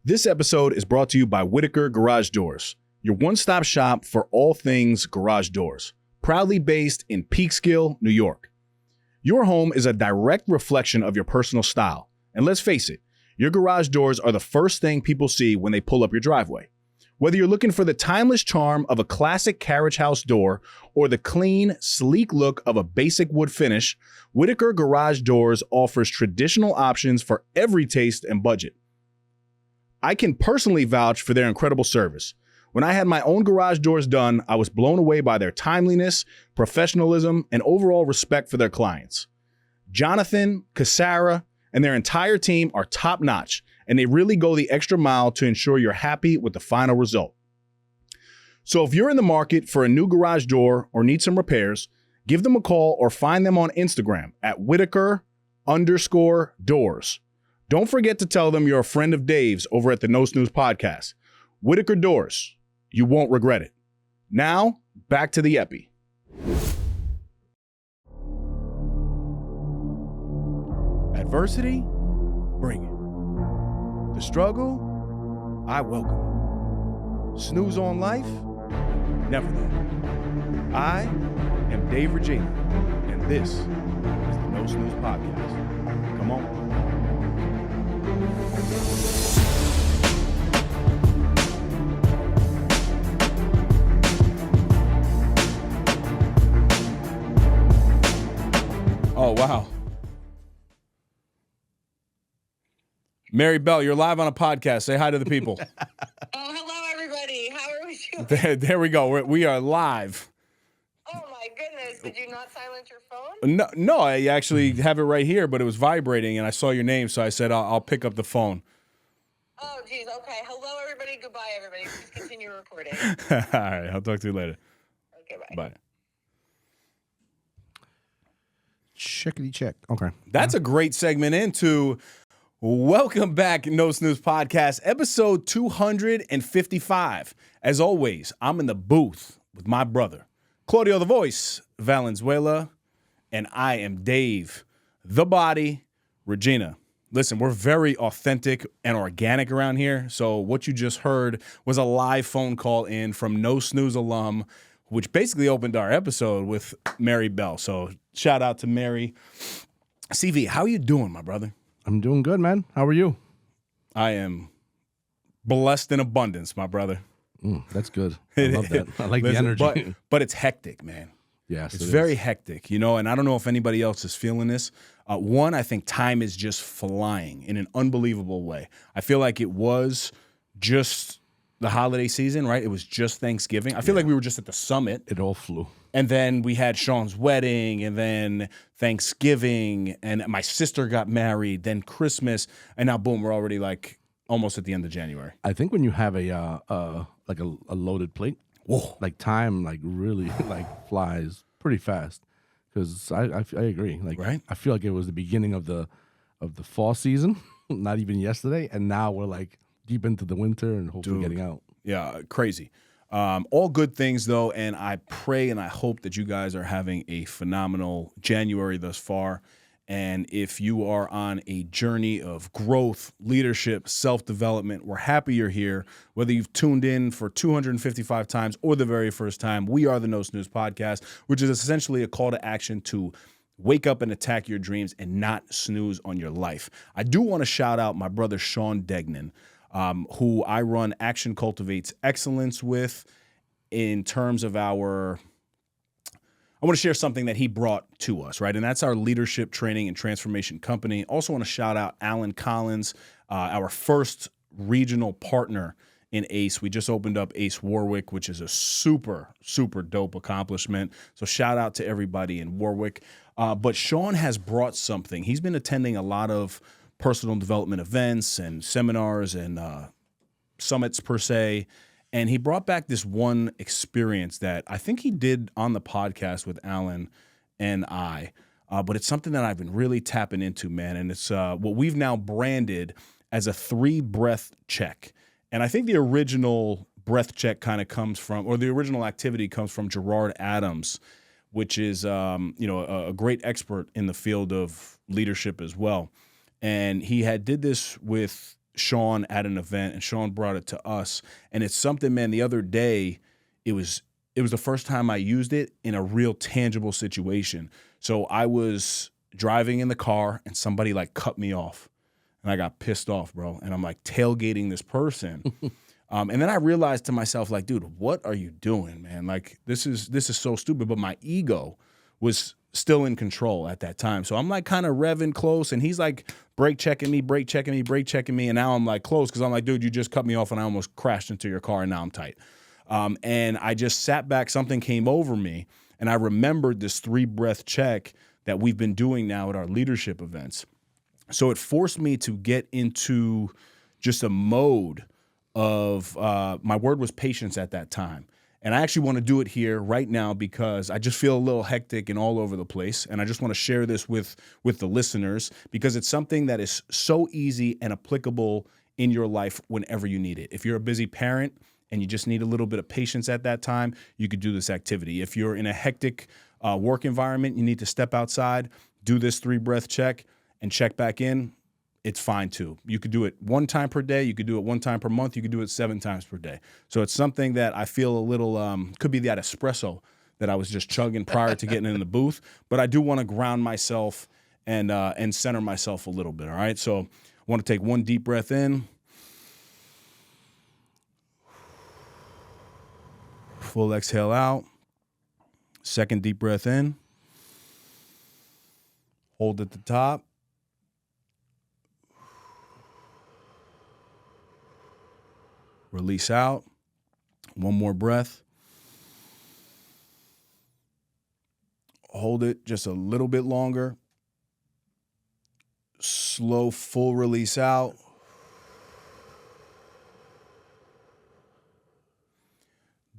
This episode is brought to you by Whitaker Garage Doors, your one-stop shop for all things garage doors, proudly based in Peekskill, New York. Your home is a direct reflection of your personal style, and let's face it, your garage doors are the first thing people see when they pull up your driveway. Whether you're looking for the timeless charm of a classic carriage house door or the clean, sleek look of a basic wood finish, Whitaker Garage Doors offers traditional options for every taste and budget. I can personally vouch for their incredible service. When I had my own garage doors done, I was blown away by their timeliness, professionalism, and overall respect for their clients. Jonathan, Cassara, and their entire team are top-notch, and they really go the extra mile to ensure you're happy with the final result. So if you're in the market for a new garage door or need some repairs, give them a call or find them on Instagram at Whitaker_doors. Don't forget to tell them you're a friend of Dave's over at the No Snooze podcast. Whitaker Doors. You won't regret it. Now, back to the Epi. Adversity? Bring it. The struggle? I welcome it. Snooze on life? Never that. I am Dave Regina, and this is the No Snooze podcast. Come on. Oh, wow. Mary Bell, you're live on a podcast. Say hi to the people. Oh, hello, everybody. How are we doing? There we go. We are live. Oh, my goodness. Did you not silence your phone? No, I actually have it right here, but it was vibrating, and I saw your name, so I said I'll pick up the phone. Oh, geez. Okay. Hello, everybody. Goodbye, everybody. Please continue recording. All right. I'll talk to you later. Okay, bye. Bye. Checkity check. Okay. That's a great segment into welcome back, No Snooze Podcast, episode 255. As always, I'm in the booth with my brother, Claudio the Voice Valenzuela, and I am Dave, the Body, Regina. Listen, we're very authentic and organic around here, so what you just heard was a live phone call in from No Snooze alum, which basically opened our episode with Mary Bell. So shout out to Mary. CV, how are you doing, my brother? I'm doing good, man. How are you? I am blessed in abundance, my brother. That's good. I love that. I like the energy. But it's hectic, man. Yes, it's very hectic, you know, and I don't know if anybody else is feeling this. One, I think time is just flying in an unbelievable way. I feel like it was just the holiday season, right? It was just Thanksgiving. I feel like we were just at the summit. It all flew. And then we had Sean's wedding, and then Thanksgiving, and my sister got married, then Christmas, and now boom, we're already like almost at the end of January. I think when you have a loaded plate, whoa, like time like really like flies pretty fast. Because I agree. Like right? I feel like it was the beginning of the fall season, not even yesterday, and now we're like deep into the winter and hopefully getting out. Yeah, crazy. All good things, though, and I pray and I hope that you guys are having a phenomenal January thus far. And if you are on a journey of growth, leadership, self-development, we're happy you're here. Whether you've tuned in for 255 times or the very first time, we are the No Snooze Podcast, which is essentially a call to action to wake up and attack your dreams and not snooze on your life. I do want to shout out my brother Sean Degnan, who I run Action Cultivates Excellence with in terms of I want to share something that he brought to us, right? And that's our leadership training and transformation company. Also want to shout out Alan Collins, our first regional partner in ACE. We just opened up ACE Warwick, which is a super, super dope accomplishment. So shout out to everybody in Warwick. But Sean has brought something. He's been attending a lot of personal development events and seminars and summits per se. And he brought back this one experience that I think he did on the podcast with Alan and I. But it's something that I've been really tapping into, man. And it's what we've now branded as a 3-breath check. And I think the original breath check kind of comes from, or the original activity comes from Gerard Adams, which is, a great expert in the field of leadership as well. And he did this with Sean at an event, and Sean brought it to us. And it's something, man, the other day, it was the first time I used it in a real tangible situation. So I was driving in the car and somebody like cut me off, and I got pissed off, bro. And I'm like tailgating this person. And then I realized to myself, like, dude, what are you doing, man? Like, this is so stupid. But my ego was still in control at that time. So I'm like kind of revving close, and he's like brake checking me. And now I'm like close because I'm like, dude, you just cut me off and I almost crashed into your car, and now I'm tight. And I just sat back, something came over me, and I remembered this 3-breath check that we've been doing now at our leadership events. So it forced me to get into just a mode of, my word was patience at that time. And I actually want to do it here right now because I just feel a little hectic and all over the place. And I just want to share this with the listeners because it's something that is so easy and applicable in your life whenever you need it. If you're a busy parent and you just need a little bit of patience at that time, you could do this activity. If you're in a hectic work environment, you need to step outside, do this 3-breath check, and check back in. It's fine too. You could do it 1 time per day. You could do it 1 time per month. You could do it 7 times per day. So it's something that I feel a little, could be that espresso that I was just chugging prior to getting in the booth. But I do want to ground myself and center myself a little bit. All right. So I want to take 1 deep breath in. Full exhale out. 2nd deep breath in. Hold at the top. Release out. 1 more breath. Hold it just a little bit longer. Slow, full release out.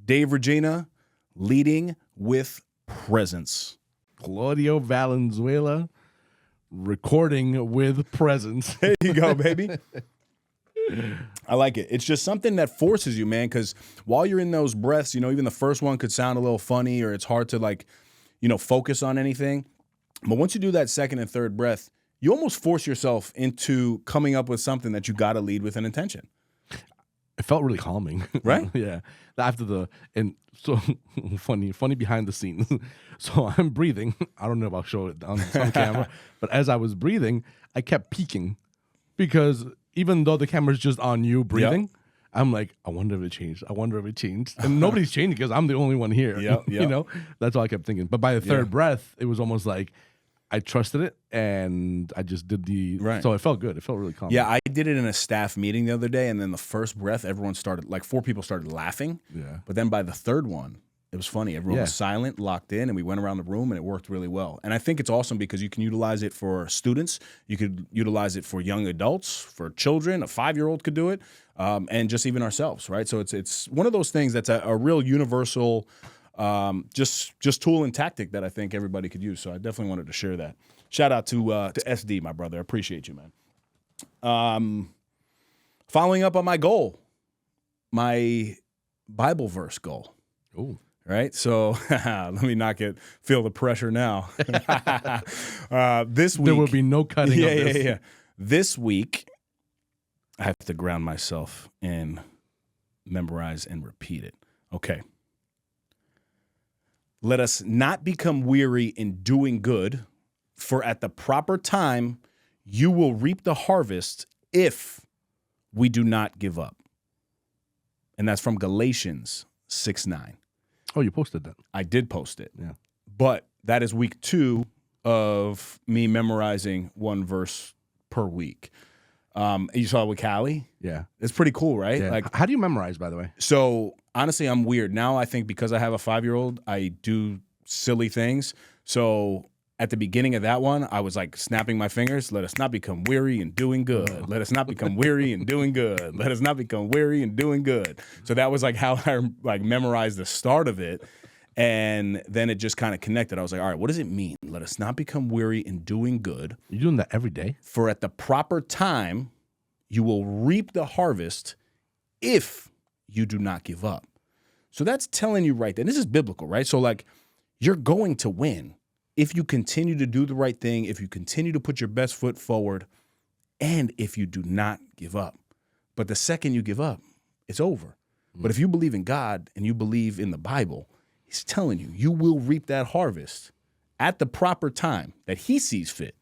Dave Regina, leading with presence. Claudio Valenzuela, recording with presence. There you go, baby. I like it. It's just something that forces you, man, because while you're in those breaths, even the first one could sound a little funny or it's hard to focus on anything. But once you do that 2nd and 3rd breath, you almost force yourself into coming up with something that you got to lead with an intention. It felt really calming. Right? Yeah. And so funny behind the scenes. So I'm breathing. I don't know if I'll show it on camera, but as I was breathing, I kept peeking because even though the camera's just on you breathing, I'm like, I wonder if it changed. And nobody's changing because I'm the only one here. That's all I kept thinking. But by the 3rd breath, it was almost like I trusted it and I just did so it felt good. It felt really calm. Yeah, I did it in a staff meeting the other day, and then the first breath, everyone started, 4 people started laughing. Yeah. But then by the 3rd one, it was funny. Everyone was silent, locked in, and we went around the room, and it worked really well. And I think it's awesome because you can utilize it for students. You could utilize it for young adults, for children. A 5-year-old could do it, and just even ourselves, right? So it's one of those things that's a real universal just tool and tactic that I think everybody could use. So I definitely wanted to share that. Shout out to SD, my brother. I appreciate you, man. Following up on my goal, my Bible verse goal. Ooh. Right? So let me not feel the pressure now. This week. There will be no cutting of this. Yeah. This week, I have to ground myself and memorize and repeat it. Okay. Let us not become weary in doing good, for at the proper time you will reap the harvest if we do not give up. And that's from Galatians 6:9. Oh, you posted that. I did post it. Yeah. But that is week 2 of me memorizing 1 verse per week. You saw it with Callie? Yeah. It's pretty cool, right? Yeah. How do you memorize, by the way? So honestly, I'm weird. Now I think because I have a 5-year-old, I do silly things. So at the beginning of that one, I was like snapping my fingers. Let us not become weary in doing good. Let us not become weary in doing good. Let us not become weary in doing good. So that was like how I memorized the start of it. And then it just kind of connected. I was like, all right, what does it mean? Let us not become weary in doing good. You're doing that every day? For at the proper time, you will reap the harvest if you do not give up. So that's telling you right there. And this is biblical, right? So you're going to win if you continue to do the right thing, if you continue to put your best foot forward, and if you do not give up. But the second you give up, it's over. But if you believe in God and you believe in the Bible, he's telling you, you will reap that harvest at the proper time that he sees fit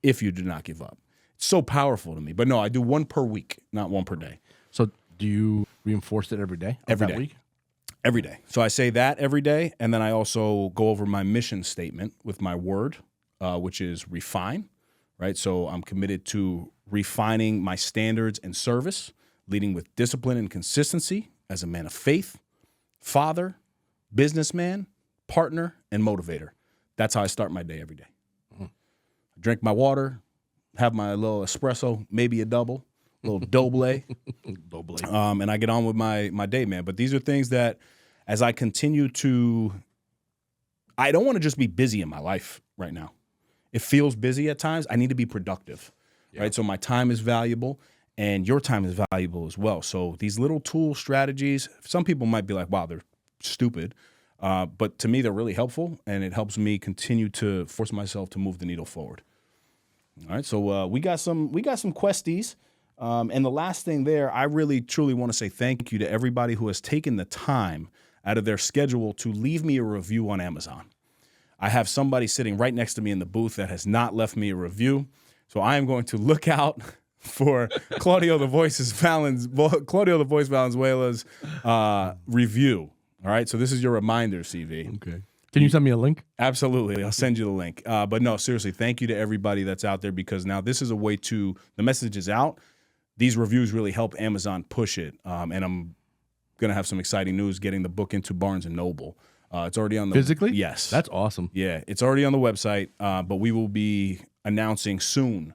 if you do not give up. It's so powerful to me. But no, I do one per week, not one per day. So do you reinforce it every day? Every that day. Week? Every day. So I say that every day, and then I also go over my mission statement with my word, which is refine, right? So I'm committed to refining my standards and service, leading with discipline and consistency as a man of faith, father, businessman, partner, and motivator. That's how I start my day every day. I drink my water, have my little espresso, maybe a double, a little doble. And I get on with my day, man. But these are things that as I continue to, I don't want to just be busy in my life right now. It feels busy at times. I need to be productive, right? So my time is valuable and your time is valuable as well. So these little tool strategies, some people might be like, wow, they're stupid. But to me, they're really helpful, and it helps me continue to force myself to move the needle forward. All right, so we got some questies. And the last thing there, I really, truly want to say thank you to everybody who has taken the time out of their schedule to leave me a review on Amazon. I have somebody sitting right next to me in the booth that has not left me a review. So I am going to look out for Claudio the Voice Valenzuela's review. All right, so this is your reminder, CV. Okay. Can you send me a link? Absolutely. I'll send you the link. But no, seriously, thank you to everybody that's out there, because now this is a way to, the message is out. These reviews really help Amazon push it. And I'm going to have some exciting news getting the book into Barnes & Noble. It's already on the... Physically? Yes. That's awesome. Yeah, it's already on the website, but we will be announcing soon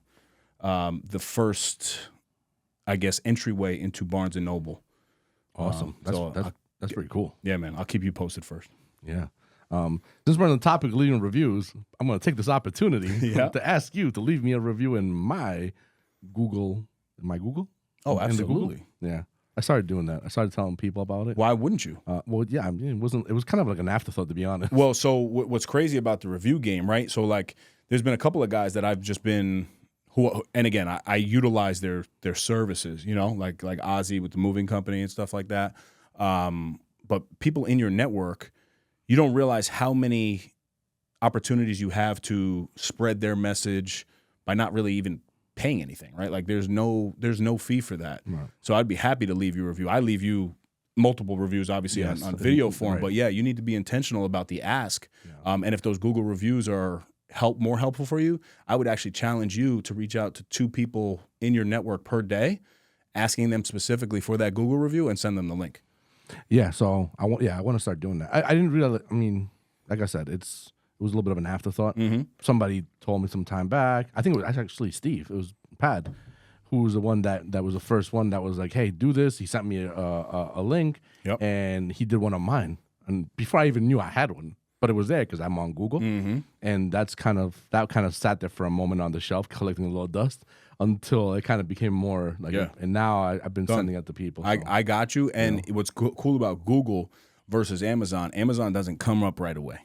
the first, I guess, entryway into Barnes & Noble. Awesome. That's pretty cool. Yeah, man. I'll keep you posted first. Yeah. Since we're on the topic of leaving reviews, I'm going to take this opportunity to ask you to leave me a review in my Google. My Google? Oh, In the Google? absolutely. Yeah. I started doing that. I started telling people about it. Why wouldn't you? Well, yeah, I mean, it was kind of like an afterthought, to be honest. Well, so what's crazy about the review game, right? So like, there's been a couple of guys that I've just been and again, I utilize their services, you know, like Ozzy with the moving company and stuff like that. But people in your network, you don't realize how many opportunities you have to spread their message by not really even paying anything, right? Like there's no fee for that. Right. So I'd be happy to leave you a review. I leave you multiple reviews, obviously, on video form, but yeah, you need to be intentional about the ask. Yeah. And if those Google reviews are more helpful for you, I would actually challenge you to reach out to 2 people in your network per day, asking them specifically for that Google review and send them the link. Yeah, so I want to start doing that. I didn't realize. I mean, like I said, it was a little bit of an afterthought. Mm-hmm. Somebody told me some time back. I think it was actually Steve. It was Pad, who was the one that was the first one that was like, "Hey, do this." He sent me a link, and he did one on mine. And before I even knew I had one, but it was there because I'm on Google, and that kind of sat there for a moment on the shelf, collecting a little dust until it kind of became more like. And now I've been sending it to people. So. I got you. And what's cool about Google versus Amazon doesn't come up right away.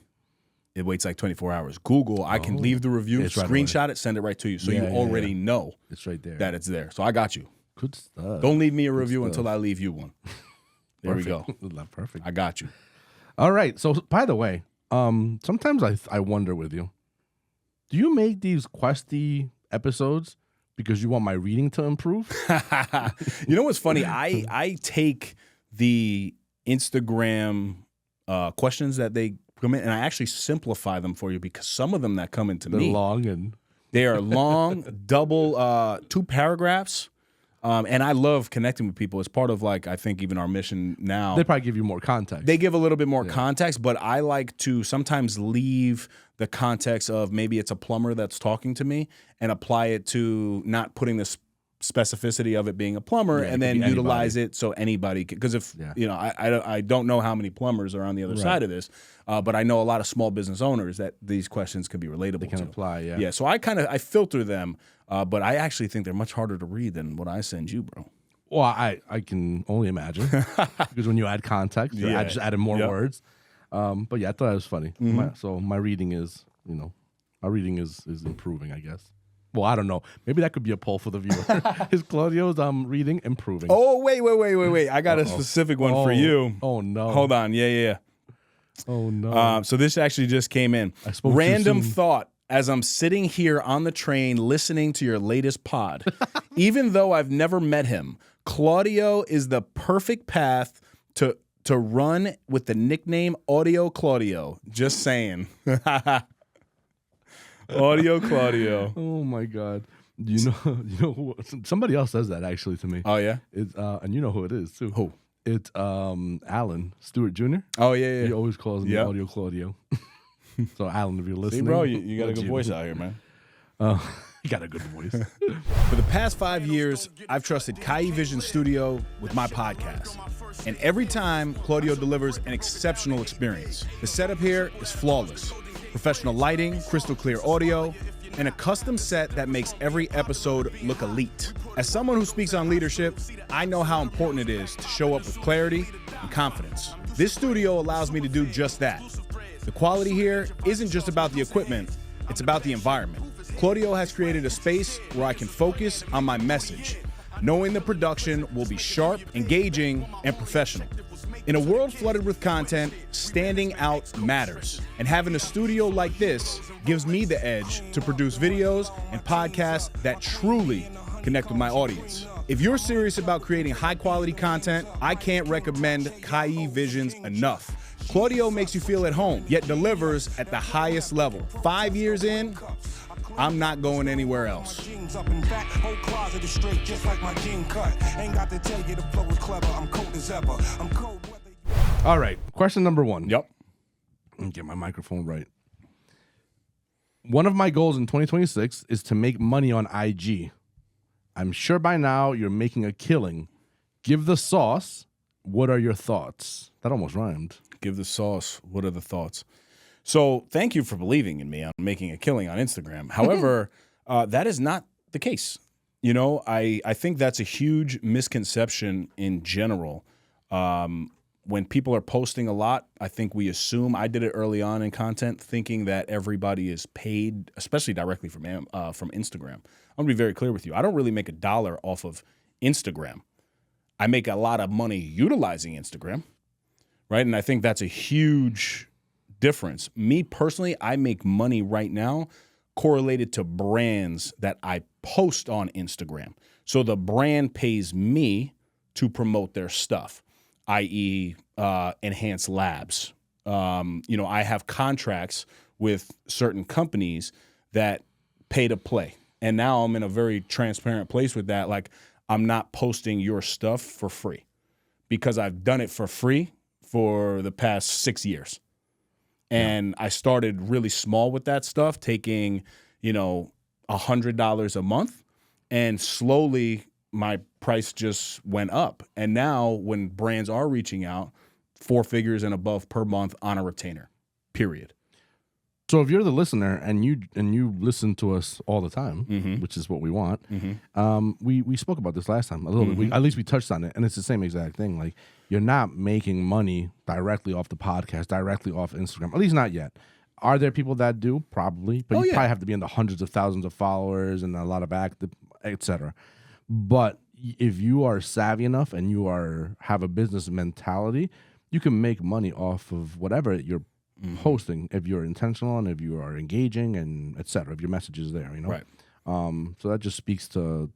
It waits like 24 hours. Google, I can leave the review, screenshot it, send it right to you. So you already know it's right there. That it's there. So I got you. Good stuff. Don't leave me a review until I leave you one. There we go. Perfect. I got you. All right. So by the way, sometimes I wonder with you, do you make these questy episodes because you want my reading to improve? You know what's funny? I take the Instagram questions that they come in, and I actually simplify them for you, because some of them that come into They're me, long and they are long, double, 2 paragraphs. And I love connecting with people. It's part of, like, I think even our mission now. They probably give you more context. They give a little bit more context, but I like to sometimes leave the context of maybe it's a plumber that's talking to me and apply it to not putting the specificity of it being a plumber, and then utilize it so anybody can. Because if, I don't know how many plumbers are on the other side of this, but I know a lot of small business owners that these questions could be relatable to. They can apply, Yeah, so I filter them, but I actually think they're much harder to read than what I send you, bro. Well, I can only imagine, because when you add context, I just added more words. But yeah, I thought it was funny. So my reading is, my reading is improving, I guess. Well, I don't know. Maybe that could be a poll for the viewer. Is Claudio's reading improving? Oh, wait. I got a specific one for you. Oh, no. Hold on. Yeah. Oh, no. So this actually just came in. I spoke too Random soon. thought as I'm sitting here on the train listening to your latest pod. Even though I've never met him, Claudio is the perfect path to run with the nickname Audio Claudio. Just saying. Audio Claudio. Oh, my God. You know who, somebody else says that actually to me. Oh, yeah? It's and you know who it is too. Who? It's Alan Stewart Jr. Oh, yeah. He always calls me Yep. Audio Claudio. So Alan, if you're listening, See, bro, you got a that's good you. voice out here, man. You got a good voice. For the past 5 years, I've trusted Kai Vision Studio with my podcast. And every time, Claudio delivers an exceptional experience. The setup here is flawless. Professional lighting, crystal clear audio, and a custom set that makes every episode look elite. As someone who speaks on leadership, I know how important it is to show up with clarity and confidence. This studio allows me to do just that. The quality here isn't just about the equipment, it's about the environment. Claudio has created a space where I can focus on my message, knowing the production will be sharp, engaging, and professional. In a world flooded with content, standing out matters. And having a studio like this gives me the edge to produce videos and podcasts that truly connect with my audience. If you're serious about creating high-quality content, I can't recommend Kai Visions enough. Claudio makes you feel at home, yet delivers at the highest level. 5 years in, I'm not going anywhere else. All right. Question number one. Yep. Let me get my microphone right. One of my goals in 2026 is to make money on IG. I'm sure by now you're making a killing. Give the sauce. What are your thoughts? That almost rhymed. Give the sauce. What are the thoughts? So thank you for believing in me on making a killing on Instagram. However, that is not the case. You know, I think that's a huge misconception in general. When people are posting a lot, I think we assume, I did it early on in content, thinking that everybody is paid, especially directly from Instagram. I'm gonna be very clear with you. I don't really make $1 off of Instagram. I make a lot of money utilizing Instagram, right? And I think that's a huge difference. Me personally, I make money right now correlated to brands that I post on Instagram. So the brand pays me to promote their stuff, i.e. Enhanced Labs. I have contracts with certain companies that pay to play. And now I'm in a very transparent place with that. Like, I'm not posting your stuff for free because I've done it for free for the past 6 years. And I started really small with that stuff, taking, $100 a month, and slowly my price just went up. And now when brands are reaching out, 4 figures and above per month on a retainer, period. So if you're the listener and you listen to us all the time, Mm-hmm. which is what we want, Mm-hmm. we spoke about this last time a little bit. At least we touched on it, and it's the same exact thing. Like, you're not making money directly off the podcast, directly off Instagram. At least not yet. Are there people that do? Probably, but you probably have to be in the hundreds of thousands of followers and a lot of active, etc. But if you are savvy enough and you have a business mentality, you can make money off of whatever you're posting if you're intentional and if you are engaging and etc. If your message is there, Right. So that just speaks to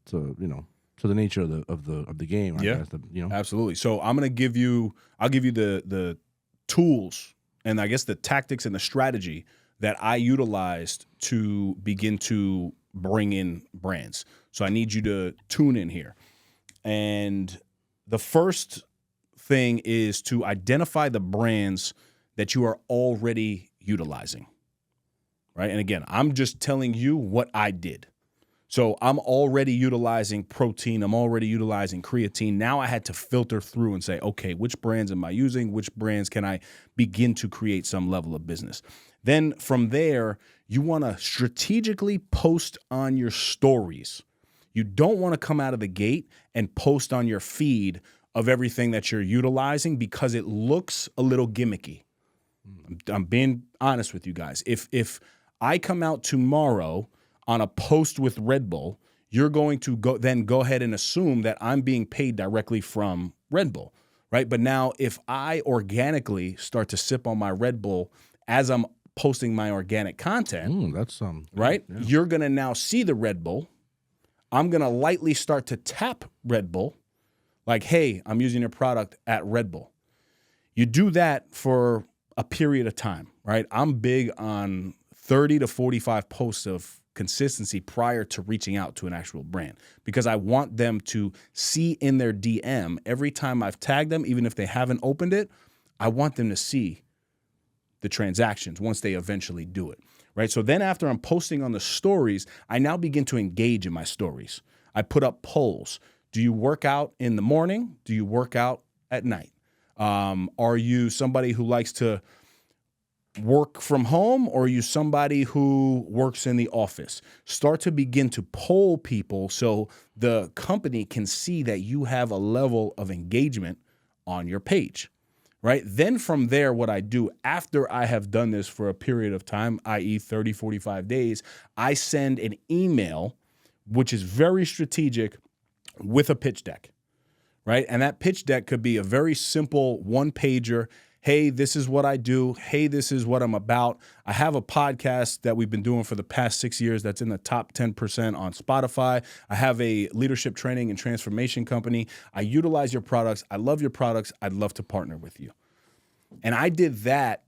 to the nature of the game. I guess, Absolutely. So I'll give you the tools and I guess the tactics and the strategy that I utilized to begin to bring in brands. So I need you to tune in here. And the first thing is to identify the brands that you are already utilizing, right? And again, I'm just telling you what I did. So I'm already utilizing protein. I'm already utilizing creatine. Now I had to filter through and say, okay, which brands am I using? Which brands can I begin to create some level of business? Then from there, you want to strategically post on your stories. You don't want to come out of the gate and post on your feed of everything that you're utilizing because it looks a little gimmicky. I'm being honest with you guys. If I come out tomorrow on a post with Red Bull, you're going to go ahead and assume that I'm being paid directly from Red Bull, right? But now if I organically start to sip on my Red Bull as I'm posting my organic content, That's right? Yeah. You're going to now see the Red Bull. I'm going to lightly start to tap Red Bull like, hey, I'm using your product at Red Bull. You do that for a period of time, right? I'm big on 30 to 45 posts of consistency prior to reaching out to an actual brand because I want them to see in their DM every time I've tagged them, even if they haven't opened it, I want them to see the transactions once they eventually do it, right? So then after I'm posting on the stories, I now begin to engage in my stories. I put up polls. Do you work out in the morning? Do you work out at night? Are you somebody who likes to work from home, or are you somebody who works in the office? Start to begin to poll people so the company can see that you have a level of engagement on your page, right? Then from there, what I do after I have done this for a period of time, i.e. 30, 45 days, I send an email, which is very strategic, with a pitch deck, right? And that pitch deck could be a very simple one-pager. Hey, this is what I do. Hey, this is what I'm about. I have a podcast that we've been doing for the past 6 years that's in the top 10% on Spotify. I have a leadership training and transformation company. I utilize your products. I love your products. I'd love to partner with you. And I did that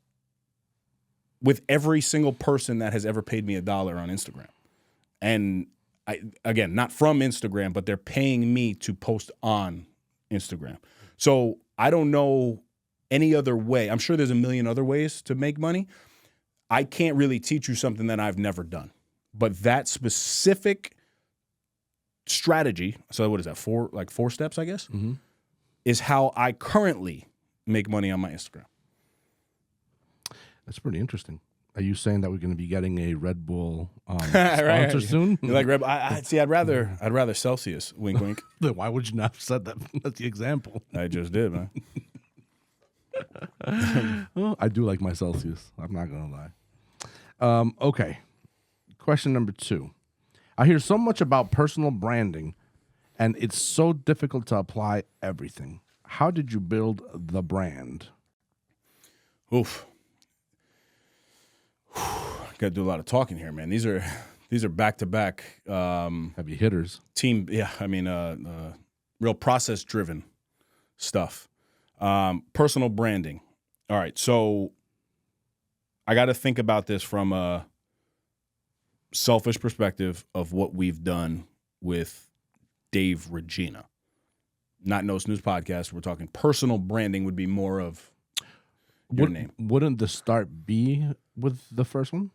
with every single person that has ever paid me $1 on Instagram. And again, not from Instagram, but they're paying me to post on Instagram. So I don't know any other way. I'm sure there's a million other ways to make money. I can't really teach you something that I've never done. But that specific strategy, so what is that, four steps, I guess, is how I currently make money on my Instagram. That's pretty interesting. Are you saying that we're going to be getting a Red Bull sponsor soon? You're like Red Bull. I'd rather Celsius. Wink, wink. Then why would you not have said that? That's the example. I just did, man. Well, I do like my Celsius. I'm not going to lie. Okay. Question number 2. I hear so much about personal branding, and it's so difficult to apply everything. How did you build the brand? Oof. Got to do a lot of talking here, man. These are back-to-back Heavy hitters. team. Yeah, I mean, real process-driven stuff. Personal branding. All right, so I got to think about this from a selfish perspective of what we've done with Dave Regina. Not No Snooze Podcast. We're talking personal branding would be more of your name. Wouldn't the start be with the first one?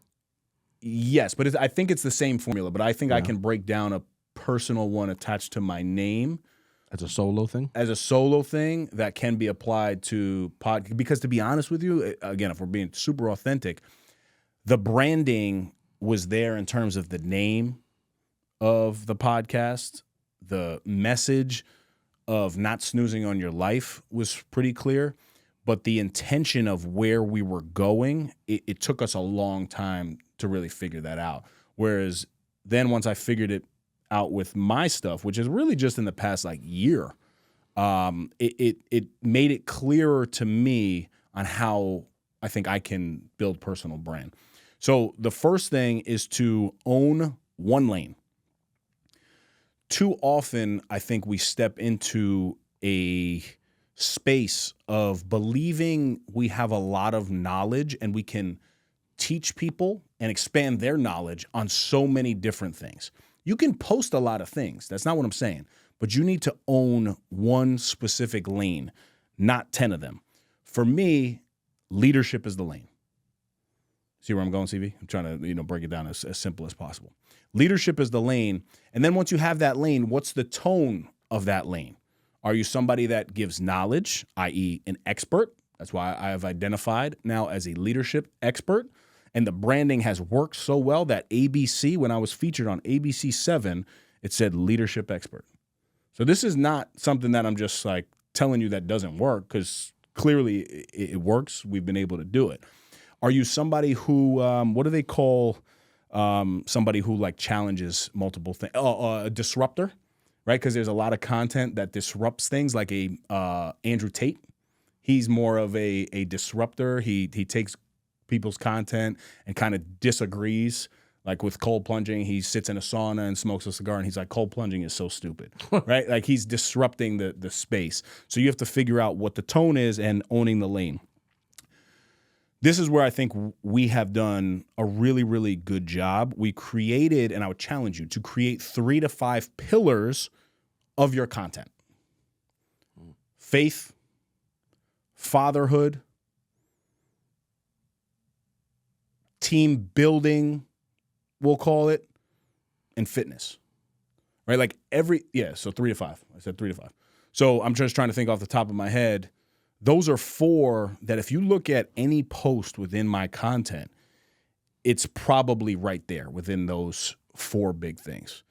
Yes, but I think it's the same formula, but I think I can break down a personal one attached to my name As a solo thing? as a solo thing that can be applied to podcast. Because to be honest with you, again, if we're being super authentic, the branding was there in terms of the name of the podcast. The message of not snoozing on your life was pretty clear. But the intention of where we were going, it took us a long time to really figure that out. Whereas then once I figured it out with my stuff, which is really just in the past year, it made it clearer to me on how I think I can build personal brand. So the first thing is to own one lane. Too often, I think we step into a space of believing we have a lot of knowledge and we can teach people and expand their knowledge on so many different things. You can post a lot of things. That's not what I'm saying. But you need to own one specific lane, not 10 of them. For me, leadership is the lane. See where I'm going, CV? I'm trying to break it down as simple as possible. Leadership is the lane. And then once you have that lane, what's the tone of that lane? Are you somebody that gives knowledge, i.e. an expert? That's why I have identified now as a leadership expert. And the branding has worked so well that ABC, when I was featured on ABC 7, it said leadership expert. So this is not something that I'm just telling you that doesn't work, because clearly it works. We've been able to do it. Are you somebody who, what do they call somebody who like challenges multiple things. A disruptor, right? Because there's a lot of content that disrupts things, like a Andrew Tate. He's more of a disruptor. He takes people's content and kind of disagrees. Like with cold plunging, he sits in a sauna and smokes a cigar, and he's like, cold plunging is so stupid, right? Like he's disrupting the space. So you have to figure out what the tone is and owning the lane. This is where I think we have done a really, really good job. We created, and I would challenge you to create 3 to 5 pillars of your content. Faith, fatherhood, team building, we'll call it, and fitness, right? Like so 3 to 5. I said 3 to 5. So I'm just trying to think off the top of my head. Those are 4 that if you look at any post within my content, it's probably right there within those 4 big things: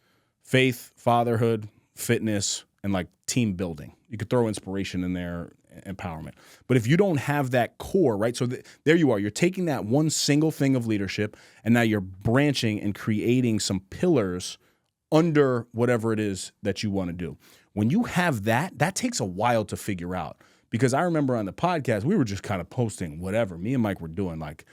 faith, fatherhood, fitness, and like team building. You could throw inspiration in there, empowerment. But if you don't have that core, right? So there you are. You're taking that one single thing of leadership, and now you're branching and creating some pillars under whatever it is that you want to do. When you have that takes a while to figure out. Because I remember on the podcast, we were just kind of posting whatever. Me and Mike were doing like,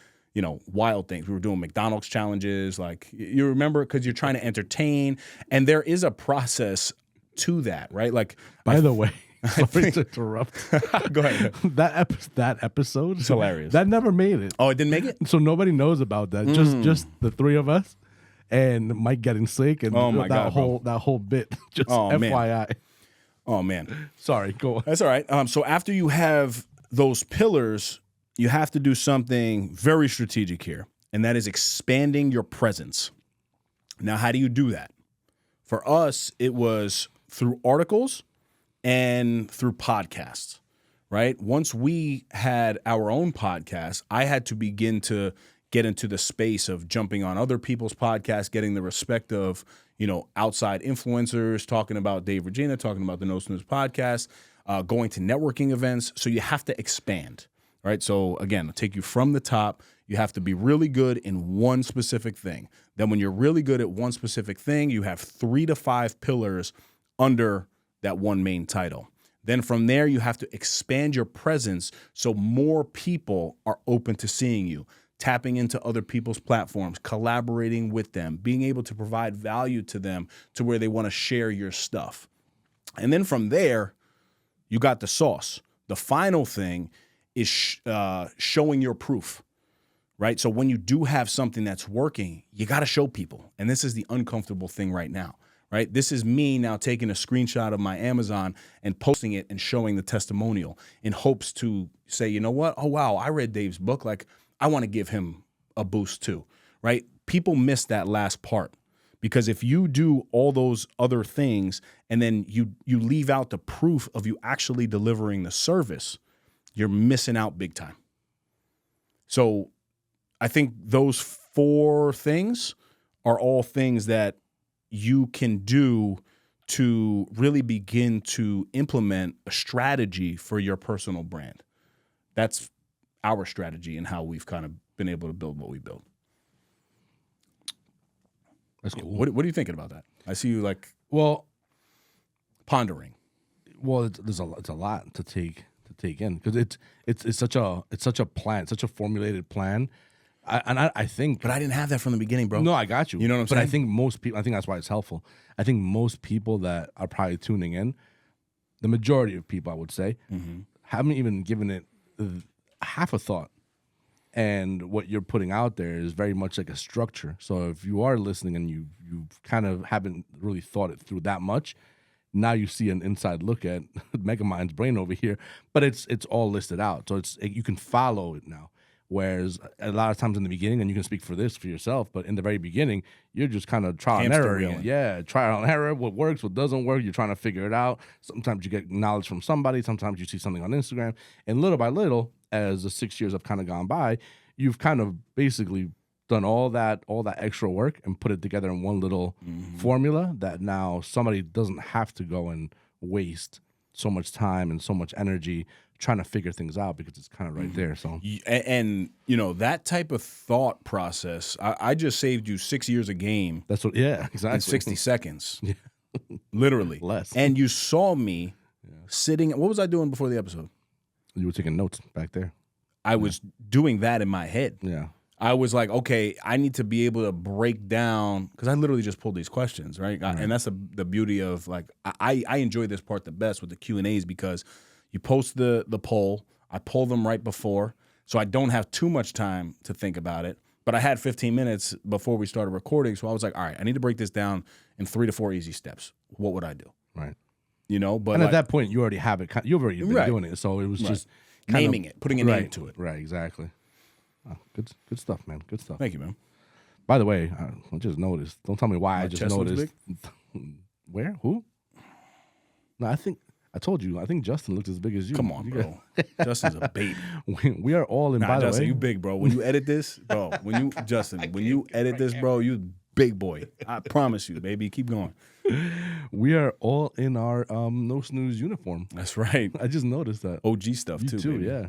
wild things. We were doing McDonald's challenges. Like, you remember, because you're trying to entertain. And there is a process to that, right? Like, by the way, sorry to interrupt. Go ahead. That episode, it's hilarious. That never made it. Oh, it didn't make it? So nobody knows about that. Just the 3 of us and Mike getting sick and that whole bit. Just FYI. Man. Oh, man. Sorry, go on. That's all right. So after you have those pillars, you have to do something very strategic here, and that is expanding your presence. Now, how do you do that? For us, it was through articles and through podcasts, right? Once we had our own podcast, I had to begin to get into the space of jumping on other people's podcasts, getting the respect of outside influencers, talking about Dave Regina, talking about the No Snooze podcast, going to networking events. So you have to expand, right? So again, I'll take you from the top. You have to be really good in one specific thing. Then when you're really good at one specific thing, you have 3 to 5 pillars under that one main title. Then from there, you have to expand your presence so more people are open to seeing you. Tapping into other people's platforms, collaborating with them, being able to provide value to them to where they want to share your stuff. And then from there, you got the sauce. The final thing is showing your proof, right? So when you do have something that's working, you got to show people. And this is the uncomfortable thing right now, right? This is me now taking a screenshot of my Amazon and posting it and showing the testimonial in hopes to say, you know what? Oh, wow, I read Dave's book. Like, I want to give him a boost too, right? People miss that last part, because if you do all those other things and then you leave out the proof of you actually delivering the service, you're missing out big time. So I think those 4 things are all things that you can do to really begin to implement a strategy for your personal brand. That's our strategy and how we've kind of been able to build what we build. That's cool. What are you thinking about that? I see you pondering. Well, it's a lot to take in, because it's such a plan, such a formulated plan. I think, but I didn't have that from the beginning, bro. No, I got you. You know what I'm saying? But I think most people, I think that's why it's helpful. I think most people that are probably tuning in, the majority of people, I would say, haven't even given it half a thought. And what you're putting out there is very much like a structure. So if you are listening and you kind of haven't really thought it through that much, now you see an inside look at Megamind's brain over here. But it's all listed out, so you can follow it now. Whereas a lot of times in the beginning, and you can speak for this for yourself, but in the very beginning, you're just kind of trial and error. Yeah, trial and error. What works, what doesn't work. You're trying to figure it out. Sometimes you get knowledge from somebody. Sometimes you see something on Instagram. And little by little, as the 6 years have kind of gone by, you've kind of basically done all that extra work and put it together in one little formula that now somebody doesn't have to go and waste so much time and so much energy trying to figure things out because it's kind of right there. So And you know, that type of thought process, I just saved you 6 years a game that's what. Yeah, exactly. in 60 seconds. Literally. Less. And you saw me sitting. What was I doing before the episode? You were taking notes back there. I was doing that in my head. Yeah. I was like, okay, I need to be able to break down, because I literally just pulled these questions, right? And that's the beauty of, like, I enjoy this part the best with the Q&As, because you post the poll, I pull them right before, so I don't have too much time to think about it. But I had 15 minutes before we started recording, so I was like, all right, I need to break this down in 3 to 4 easy steps. What would I do? Right. You know, but And at that point, you already have it. You've already been doing it, so it was just naming it, putting a name to it. Right, exactly. Oh, good stuff, man. Good stuff. Thank you, man. By the way, I just noticed. Don't tell me why. I just chest looks noticed. Where? Who? No, I told you. I think Justin looked as big as you. Come on, bro. Justin's a baby. We are all in. By the Justin, way, you big, bro. When you edit this, bro. When you edit this, bro, you big boy. I promise you, baby. Keep going. we are all in our no snooze uniform. That's right. I just noticed that. OG stuff You too, too, baby. yeah.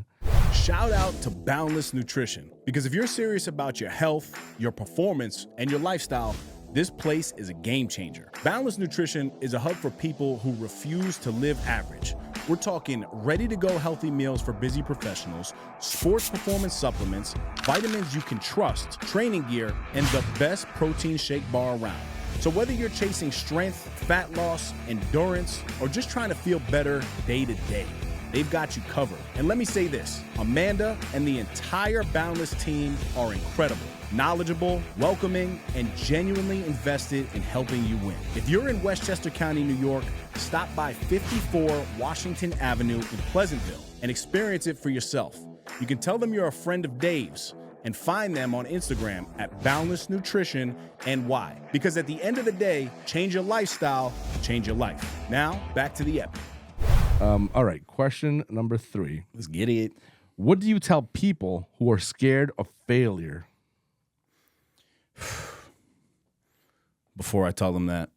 Shout out to Boundless Nutrition, because if you're serious about your health, your performance, and your lifestyle, this place is a game changer. Boundless Nutrition is a hub for people who refuse to live average. We're talking ready-to-go healthy meals for busy professionals, sports performance supplements, vitamins you can trust, training gear, and the best protein shake bar around. So whether you're chasing strength, fat loss, endurance, or just trying to feel better day to day, they've got you covered. And let me say this, Amanda and the entire Boundless team are incredible, knowledgeable, welcoming, and genuinely invested in helping you win. If you're in Westchester County, New York, stop by 54 Washington Avenue in Pleasantville and experience it for yourself. You can tell them you're a friend of Dave's and find them on Instagram at Boundless Nutrition NY. Because at the end of the day, change your lifestyle, change your life. Now, back to the epic. All right. Question number 3. Let's get it. What do you tell people who are scared of failure? Before I tell them that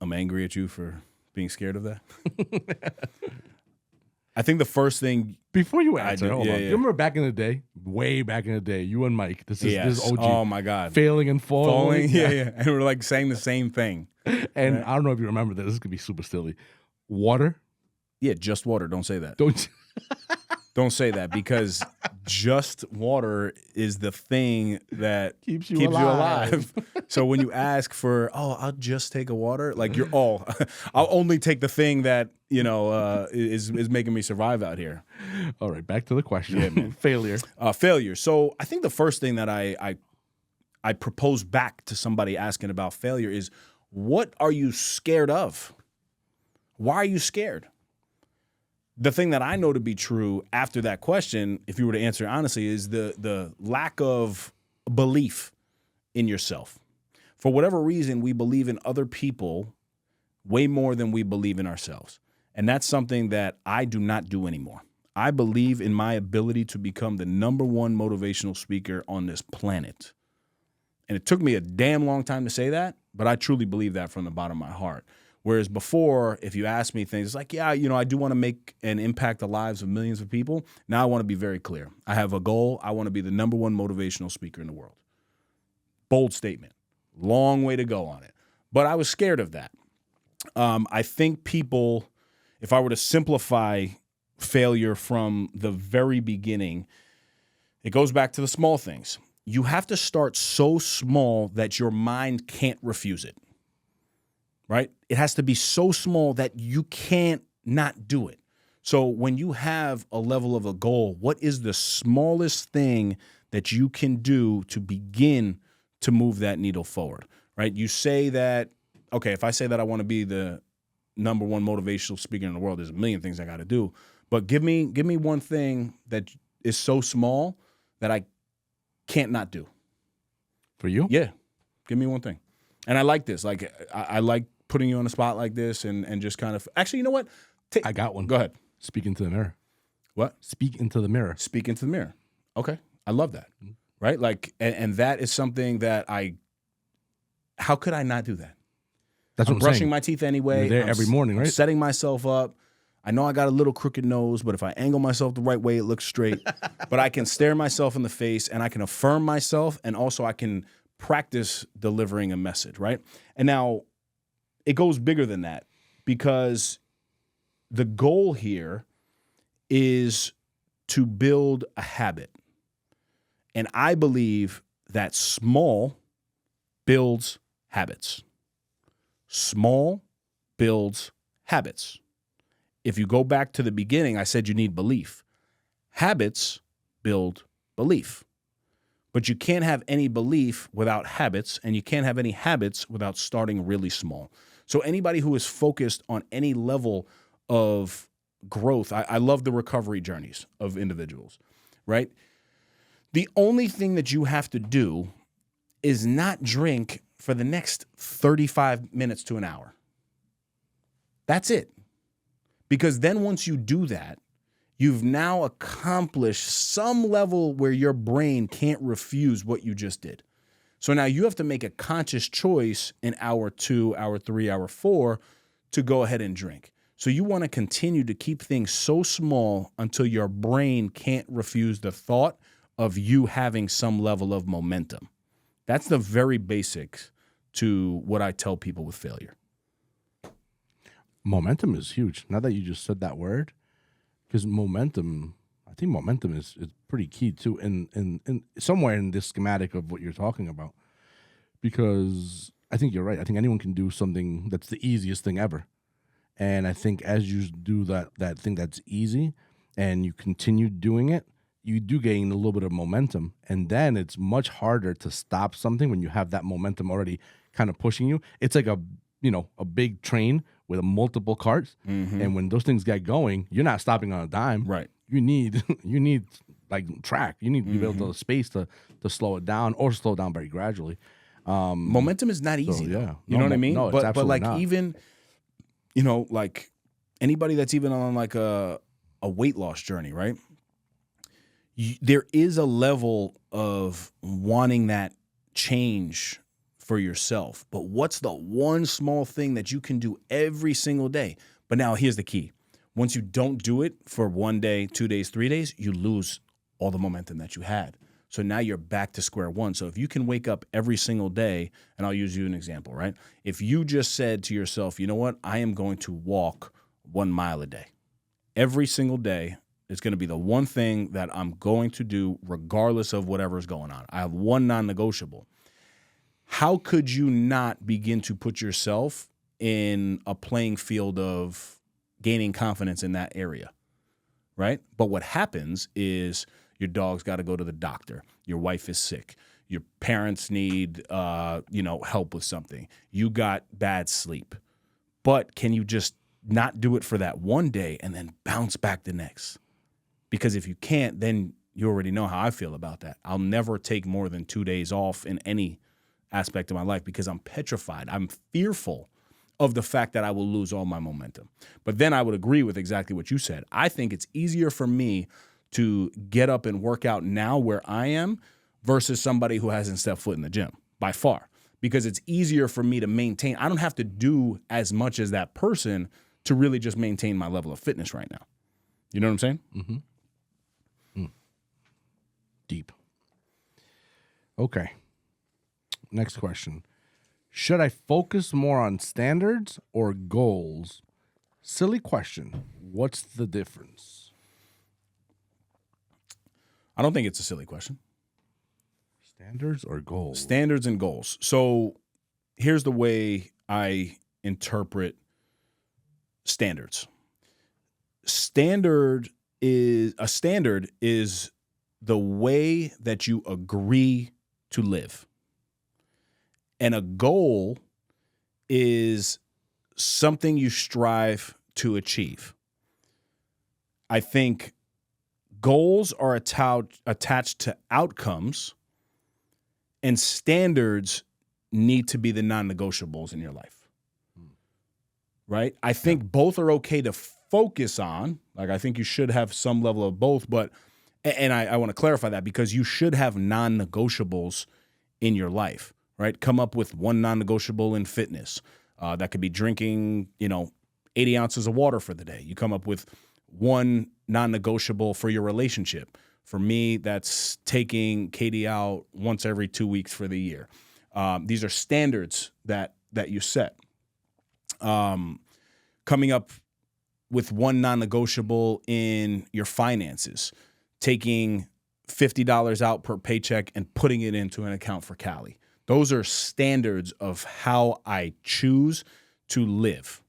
I'm angry at you for being scared of that. I think the first thing Before you answer, hold on. yeah. You remember back in the day, way back in the day, you and Mike, this is OG. Oh my God. Failing and falling. Yeah. And we're like saying the same thing. And I don't know if you remember this. This could be super silly. Water. Yeah, just water. Don't say that. Don't say that, because just water is the thing that keeps you alive. So when you ask for, I'll just take a water, like I'll only take the thing that, is making me survive out here. All right, back to the question. Yeah, man. Failure. Failure. So I think the first thing that I propose back to somebody asking about failure is, what are you scared of? Why are you scared? The thing that I know to be true after that question, if you were to answer honestly, is the lack of belief in yourself. For whatever reason, we believe in other people way more than we believe in ourselves. And that's something that I do not do anymore. I believe in my ability to become the number one motivational speaker on this planet. And it took me a damn long time to say that, but I truly believe that from the bottom of my heart. Whereas before, if you ask me things, it's like, yeah, I do want to make and impact the lives of millions of people. Now I want to be very clear. I have a goal. I want to be the number one motivational speaker in the world. Bold statement. Long way to go on it. But I was scared of that. I think people, if I were to simplify failure from the very beginning, it goes back to the small things. You have to start so small that your mind can't refuse it. Right? It has to be so small that you can't not do it. So when you have a level of a goal, what is the smallest thing that you can do to begin to move that needle forward? Right? You say that, okay, if I say that I want to be the number one motivational speaker in the world, there's a million things I got to do. But give me one thing that is so small that I can't not do. For you? Yeah. Give me one thing. And I like this. Like, I like putting you on the spot like this and just kind of, actually, you know what? I got one. Go ahead. Speak into the mirror. What? Speak into the mirror. Speak into the mirror. Okay. I love that. Right? Like, and that is something that how could I not do that? That's I'm what I'm brushing saying. my teeth anyway. You're there I'm every morning, right? Setting myself up. I know I got a little crooked nose, but if I angle myself the right way, it looks straight. But I can stare myself in the face and I can affirm myself, and also I can practice delivering a message, right? And now it goes bigger than that, because the goal here is to build a habit. And I believe that small builds habits. Small builds habits. If you go back to the beginning, I said you need belief. Habits build belief. But you can't have any belief without habits, and you can't have any habits without starting really small. So anybody who is focused on any level of growth, I love the recovery journeys of individuals, right? The only thing that you have to do is not drink for the next 35 minutes to an hour. That's it. Because then once you do that, you've now accomplished some level where your brain can't refuse what you just did. So now you have to make a conscious choice in hour 2, hour 3, hour 4 to go ahead and drink. So you want to continue to keep things so small until your brain can't refuse the thought of you having some level of momentum. That's the very basics to what I tell people with failure. Momentum is huge. Now that you just said that word, because momentum, I think momentum is pretty key too, in somewhere in this schematic of what you're talking about. Because I think you're right. I think anyone can do something that's the easiest thing ever. And I think as you do that thing that's easy and you continue doing it, you do gain a little bit of momentum. And then it's much harder to stop something when you have that momentum already kind of pushing you. It's like a big train with multiple carts. Mm-hmm. And when those things get going, you're not stopping on a dime. Right. You need like track. You need to be able to space to slow it down or slow it down very gradually. Momentum is not easy. So, yeah. You know what I mean? No, it's but absolutely like not. even, like anybody that's even on like a weight loss journey, right? There is a level of wanting that change for yourself. But what's the one small thing that you can do every single day? But now here's the key. Once you don't do it for 1 day, 2 days, 3 days, you lose all the momentum that you had. So now you're back to square one. So if you can wake up every single day, and I'll use you an example, right? If you just said to yourself, you know what, I am going to walk 1 mile a day. Every single day, it's going to be the one thing that I'm going to do regardless of whatever's going on. I have one non-negotiable. How could you not begin to put yourself in a playing field of gaining confidence in that area, right? But what happens is your dog's got to go to the doctor. Your wife is sick. Your parents need, help with something. You got bad sleep. But can you just not do it for that one day and then bounce back the next? Because if you can't, then you already know how I feel about that. I'll never take more than 2 days off in any aspect of my life because I'm petrified. I'm fearful of the fact that I will lose all my momentum. But then I would agree with exactly what you said. I think it's easier for me to get up and work out now where I am versus somebody who hasn't stepped foot in the gym, by far. Because it's easier for me to maintain. I don't have to do as much as that person to really just maintain my level of fitness right now. You know what I'm saying? Mm-hmm. Deep. Okay. Next question. Should I focus more on standards or goals? Silly question. What's the difference? I don't think it's a silly question. Standards or goals? Standards and goals. So here's the way I interpret standards. A standard is the way that you agree to live. And a goal is something you strive to achieve. I think goals are attached to outcomes, and standards need to be the non-negotiables in your life. Right? I think both are okay to focus on. Like, I think you should have some level of both, but, and I want to clarify that because you should have non-negotiables in your life. Right? Come up with one non-negotiable in fitness. That could be drinking, 80 ounces of water for the day. You come up with one non-negotiable for your relationship. For me, that's taking Katie out once every 2 weeks for the year. These are standards that you set. Coming up with one non-negotiable in your finances, taking $50 out per paycheck and putting it into an account for Cali. Those are standards of how I choose to live.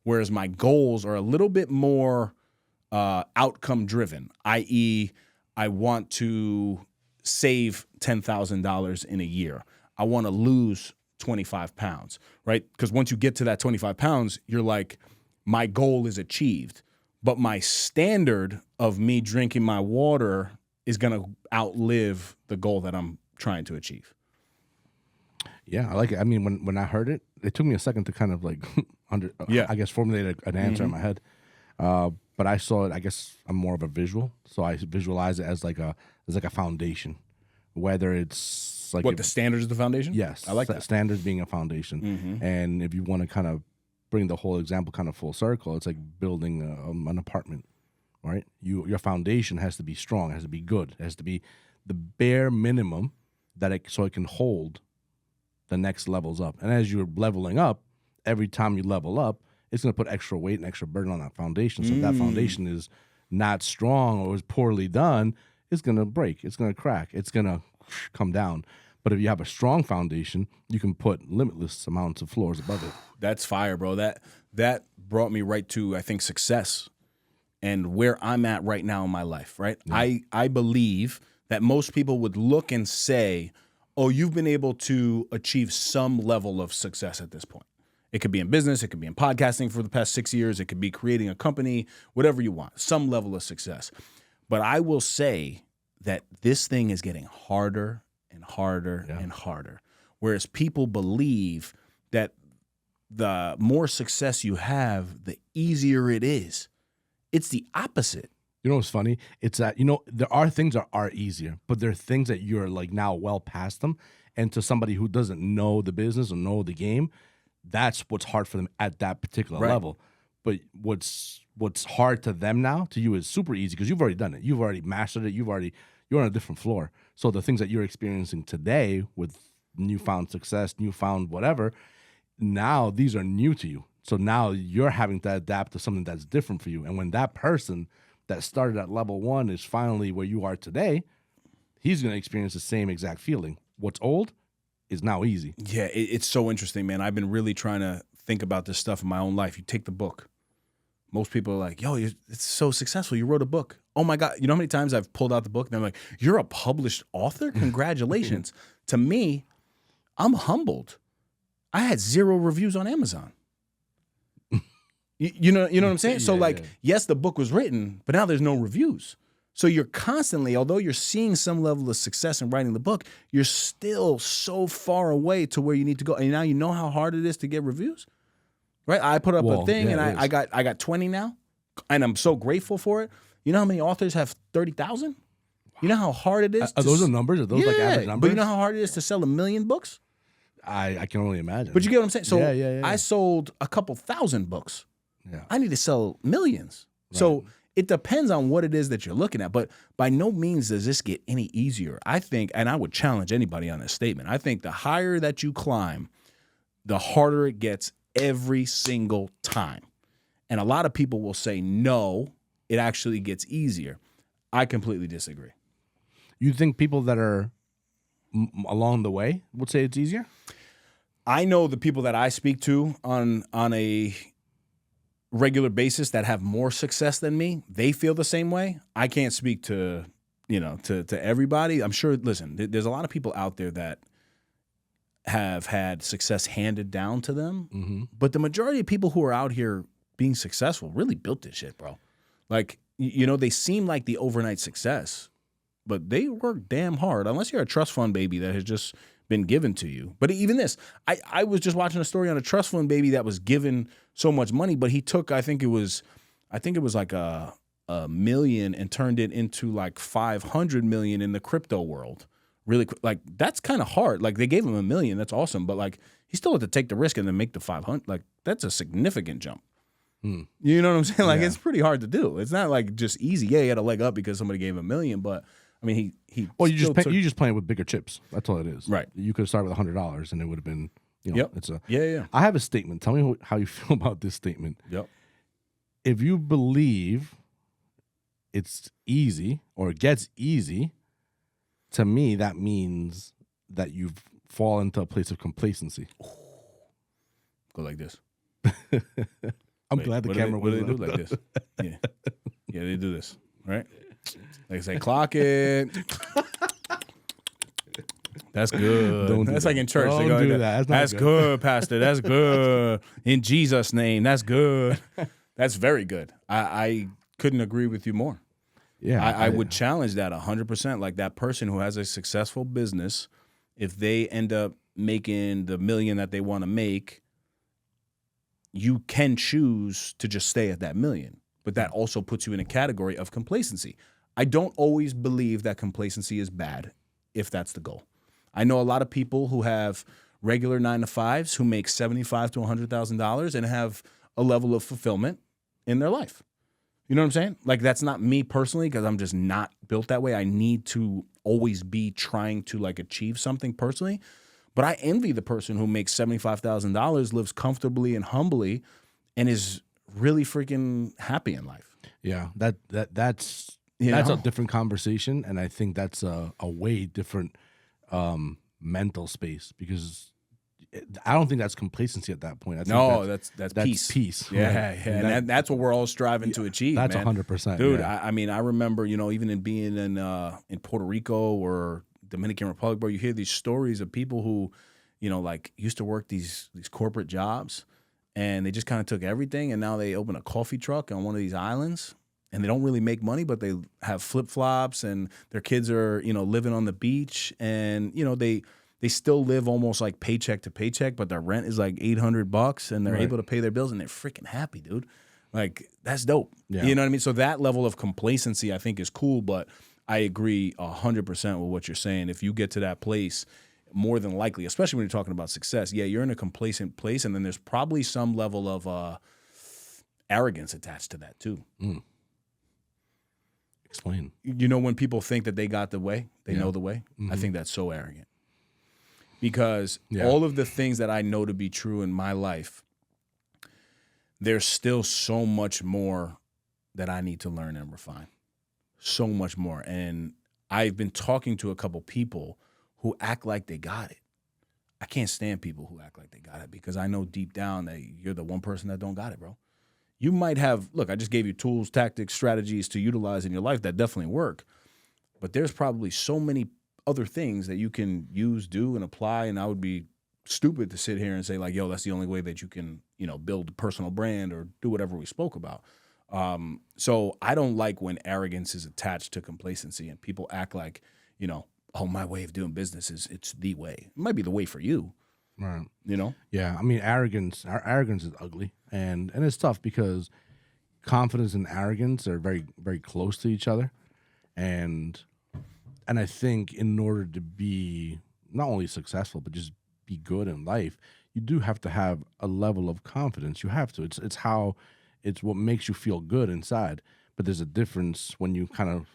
Whereas my goals are a little bit more outcome driven, i.e., I want to save $10,000 in a year. I want to lose 25 pounds, right? Because once you get to that 25 pounds, you're like, my goal is achieved. But my standard of me drinking my water is going to outlive the goal that I'm trying to achieve. Yeah, I like it. I mean, when I heard it, it took me a second to kind of like, I guess, formulate an answer in my head. But I saw it. I guess I'm more of a visual, so I visualize it as like a foundation. Whether it's like the standards of the foundation. Yes, I like that. Standards being a foundation, and if you want to kind of bring the whole example kind of full circle, it's like building an apartment, right? Your foundation has to be strong, has to be good, has to be the bare minimum so it can hold the next levels up. And as you're leveling up, every time you level up, it's going to put extra weight and extra burden on that foundation. So if that foundation is not strong or is poorly done, it's going to break. It's going to crack. It's going to come down. But if you have a strong foundation, you can put limitless amounts of floors above it. That's fire, bro. That brought me right to, I think, success and where I'm at right now in my life, right? Yeah. I believe that most people would look and say, oh, you've been able to achieve some level of success at this point. It could be in business. It could be in podcasting for the past 6 years. It could be creating a company, whatever you want, some level of success. But I will say that this thing is getting harder and harder and harder. Whereas people believe that the more success you have, the easier it is. It's the opposite. You know what's funny? It's that, there are things that are easier, but there are things that you're like now well past them. And to somebody who doesn't know the business or know the game, that's what's hard for them at that particular level. But what's hard to them now, to you, is super easy because you've already done it. You've already mastered it. You're on a different floor. So the things that you're experiencing today with newfound success, newfound whatever, now these are new to you. So now you're having to adapt to something that's different for you. And when that person that started at level 1 is finally where you are today, he's going to experience the same exact feeling. What's old is now easy. Yeah, it's so interesting, man. I've been really trying to think about this stuff in my own life. You take the book. Most people are like, yo, it's so successful. You wrote a book. Oh, my God. You know how many times I've pulled out the book and they're like, you're a published author? Congratulations. To me, I'm humbled. I had 0 reviews on Amazon. You know what I'm saying? So yes, the book was written, but now there's no reviews. So you're constantly, although you're seeing some level of success in writing the book, you're still so far away to where you need to go. And now you know how hard it is to get reviews, right? I put up a thing and I got 20 now, and I'm so grateful for it. You know how many authors have 30,000? You know how hard it is? Are those the numbers? Are those like average numbers? But you know how hard it is to sell 1 million books? I can only imagine. But you get what I'm saying? So I sold a couple thousand books. Yeah. I need to sell millions. Right. So it depends on what it is that you're looking at. But by no means does this get any easier. I think, and I would challenge anybody on this statement, I think the higher that you climb, the harder it gets every single time. And a lot of people will say, no, it actually gets easier. I completely disagree. You think people that are along the way would say it's easier? I know the people that I speak to on a regular basis that have more success than me, they feel the same way. I can't speak to everybody. I'm sure, listen, there's a lot of people out there that have had success handed down to them, but the majority of people who are out here being successful really built this shit, bro. Like, they seem like the overnight success, but they work damn hard, unless you're a trust fund baby that has just been given to you. But even this, I was just watching a story on a trust fund baby that was given so much money, but he took, I think it was like a million and turned it into like 500 million in the crypto world. Really, like, that's kind of hard. Like, they gave him $1 million, that's awesome, but like, he still had to take the risk and then make the 500. Like, that's a significant jump. You know what I'm saying? Like Yeah. it's pretty hard to do. It's not like just easy. Yeah, he had a leg up because somebody gave him $1 million, but I mean, he Well, you still you just playing with bigger chips. That's all it is. Right. You could have started with $100 and it would have been, Yep. it's a. Yeah. I have a statement. Tell me how you feel about this statement. Yep. If you believe it's easy or it gets easy, to me that means that you've fallen into a place of complacency. Go like this. I'm Wait, glad the what camera do they was do like this? Yeah. Yeah, they do this, right? They say, clock it. That's good. Don't do That's that. like in church. They Don't go like do that. that. That's not That's good. good, Pastor. That's good. In Jesus' name. That's good. That's very good. I couldn't agree with you more. Yeah. I would challenge that 100%. Like that person who has a successful business, if they end up making the $1 million that they want to make, you can choose to just stay at that $1 million. But that also puts you in a category of complacency. I don't always believe that complacency is bad if that's the goal. I know a lot of people who have regular 9-to-5s who make $75,000 to $100,000 and have a level of fulfillment in their life. You know what I'm saying? Like that's not me personally because I'm just not built that way. I need to always be trying to like achieve something personally. But I envy the person who makes $75,000, lives comfortably and humbly, and is really freaking happy in life. Yeah, that's You a know? different conversation, and I think that's a way different mental space because I don't think that's complacency at that point. I think No, that's peace. Peace. Yeah, right? yeah. And that's what we're all striving to achieve. That's man. 100%, dude. yeah. I mean, I remember, even in being in Puerto Rico or Dominican Republic, bro, you hear these stories of people who, like used to work these corporate jobs, and they just kind of took everything, and now they open a coffee truck on one of these islands, and they don't really make money, but they have flip flops, and their kids are living on the beach, and they still live almost like paycheck to paycheck, but their rent is like $800 and they're Right. able to pay their bills and they're freaking happy, dude. Like that's dope. Yeah. You know what I mean? So that level of complacency I think is cool, but I agree 100% with what you're saying. If you get to that place, more than likely, especially when you're talking about success, yeah, you're in a complacent place, and then there's probably some level of arrogance attached to that too. Explain. When people think that they got the way, they know the way, I think that's so arrogant. Because all of the things that I know to be true in my life, there's still so much more that I need to learn and refine. So much more. And I've been talking to a couple people who act like they got it. I can't stand people who act like they got it because I know deep down that you're the one person that don't got it, bro. You might have, look, I just gave you tools, tactics, strategies to utilize in your life that definitely work. But there's probably so many other things that you can use, do, and apply. And I would be stupid to sit here and say like, yo, that's the only way that you can, build a personal brand or do whatever we spoke about. So I don't like when arrogance is attached to complacency and people act like, oh, my way of doing business it's the way. It might be the way for you, Right. Yeah, I mean, arrogance is ugly, and it's tough because confidence and arrogance are very, very close to each other, and I think in order to be not only successful but just be good in life, you do have to have a level of confidence. You have to. It's what makes you feel good inside. But there's a difference when you kind of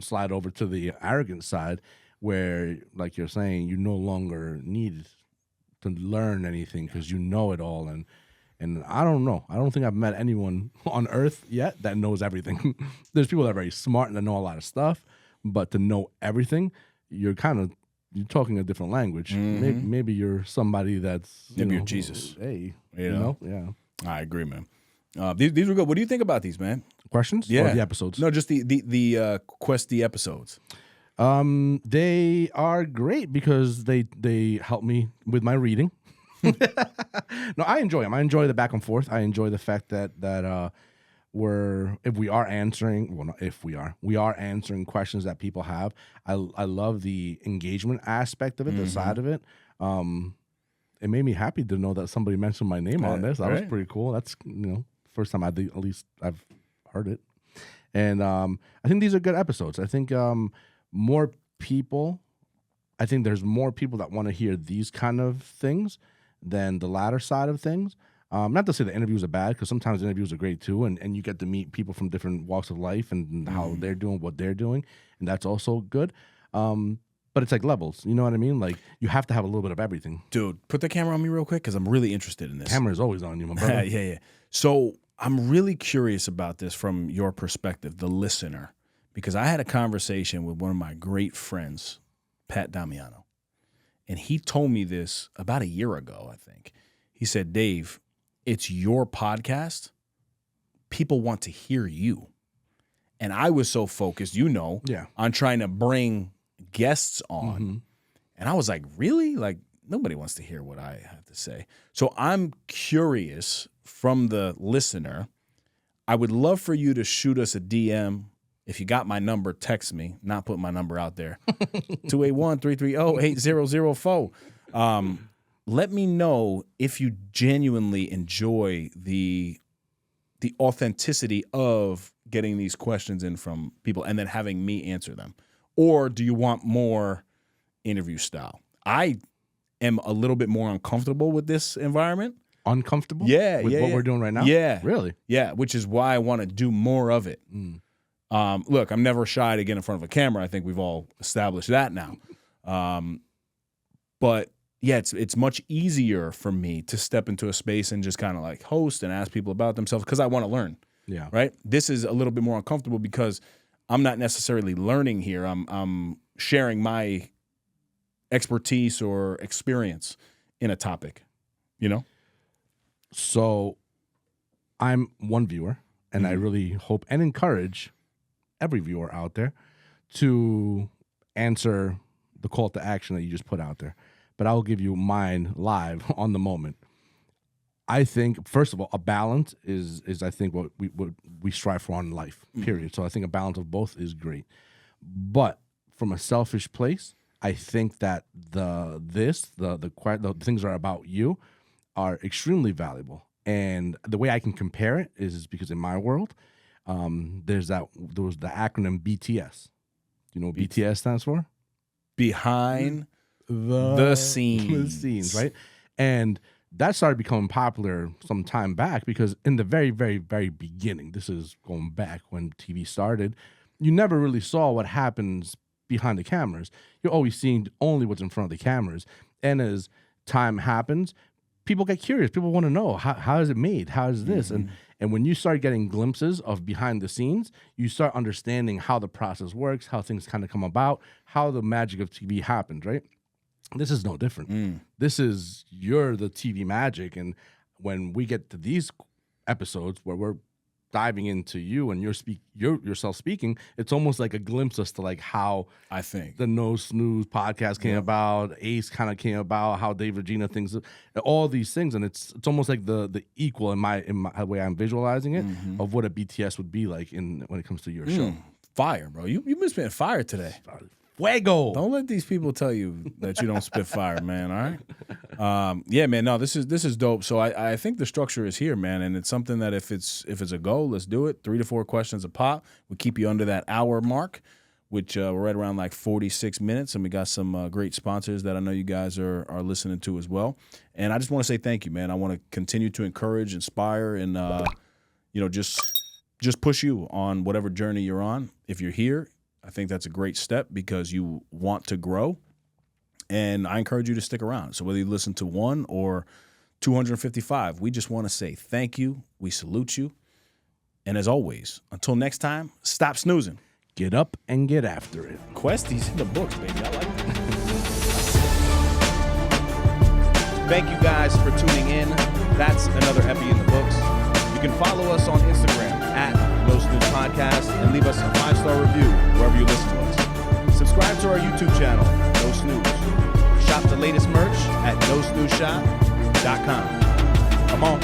slide over to the arrogant side, where, like you're saying, you no longer need to learn anything because you know it all. And I don't know. I don't think I've met anyone on earth yet that knows everything. There's people that are very smart and that know a lot of stuff, but to know everything, you're talking a different language. Maybe you're somebody that's Maybe you're Jesus. Hey, Yeah. I agree, man. These were good. What do you think about these, man? Questions? Yeah, Or the episodes. No, just the Questy episodes. They are great because they help me with my reading. No, I enjoy them. I enjoy the back and forth. I enjoy the fact that we are answering questions that people have. I love the engagement aspect of it, the side of it. It made me happy to know that somebody mentioned my name on this. That was pretty cool. That's first time at least I've heard it. And I think these are good episodes. I think I think there's more people that want to hear these kind of things than the latter side of things. Not to say the interviews are bad, because sometimes interviews are great too, and you get to meet people from different walks of life and how they're doing what they're doing, and that's also good. But it's like levels, you know what I mean? Like, you have to have a little bit of everything. Dude, put the camera on me real quick because I'm really interested in this. Camera is always on you, my brother. Yeah. So I'm really curious about this from your perspective, the listener, because I had a conversation with one of my great friends, Pat Damiano, and he told me this about a year ago, I think. He said, Dave, it's your podcast. People want to hear you. And I was so focused, on trying to bring guests on. And I was like, really? Like, nobody wants to hear what I have to say. So I'm curious from the listener. I would love for you to shoot us a DM. If you got my number, text me. Not putting my number out there. 281-330-8004. Let me know if you genuinely enjoy the authenticity of getting these questions in from people and then having me answer them. Or do you want more interview style? I am a little bit more uncomfortable with this environment. Uncomfortable? Yeah. With what we're doing right now? Yeah. Really? Yeah, which is why I want to do more of it. Look, I'm never shy to get in front of a camera. I think we've all established that now. But yeah, it's much easier for me to step into a space and just kind of like host and ask people about themselves because I want to learn. Yeah. Right? This is a little bit more uncomfortable because I'm not necessarily learning here. I'm sharing my expertise or experience in a topic, So I'm one viewer, and I really hope and encourage every viewer out there to answer the call to action that you just put out there. But I will give you mine live on the moment. I think, first of all, a balance is I think what we strive for in life, period. So I think a balance of both is great. But from a selfish place, I think that the things that are about you are extremely valuable. And the way I can compare it is because in my world, there was the acronym BTS. Do you know what BTS stands for? Behind the scenes. The scenes, right? And that started becoming popular some time back because in the very, very, very beginning, this is going back when TV started, you never really saw what happens behind the cameras. You're always seeing only what's in front of the cameras. And as time happens, people get curious. People want to know, how is it made? How is this? And when you start getting glimpses of behind the scenes, you start understanding how the process works, how things kind of come about, how the magic of TV happens, right? This is no different. This is the TV magic. And when we get to these episodes where we're diving into you and yourself speaking, it's almost like a glimpse as to like how I think the No Snooze podcast came about, Ace kind of came about, how Dave Regina thinks, all these things, and it's almost like the equal in my way I'm visualizing it of what a BTS would be like when it comes to your show. Fire, bro. You've been spitting fire today. Fuego. Don't let these people tell you that you don't spit fire, man. All right. Yeah, man. No, this is dope. So I think the structure is here, man, and it's something that if it's a goal, let's do it. 3 to 4 questions a pop. We keep you under that hour mark, which we're right around like 46 minutes, and we got some great sponsors that I know you guys are listening to as well. And I just want to say thank you, man. I want to continue to encourage, inspire, and just push you on whatever journey you're on. If you're here, I think that's a great step because you want to grow, and I encourage you to stick around. So whether you listen to 1 or 255, we just want to say thank you. We salute you. And as always, until next time, stop snoozing. Get up and get after it. Questies in the books, baby. I like that. Thank you guys for tuning in. That's another Epi in the books. You can follow us on Instagram at No Snooze Podcast and leave us a 5-star review wherever you listen to us. Subscribe to our YouTube channel, No Snooze. Shop the latest merch at nosnoozeshop.com. Come on.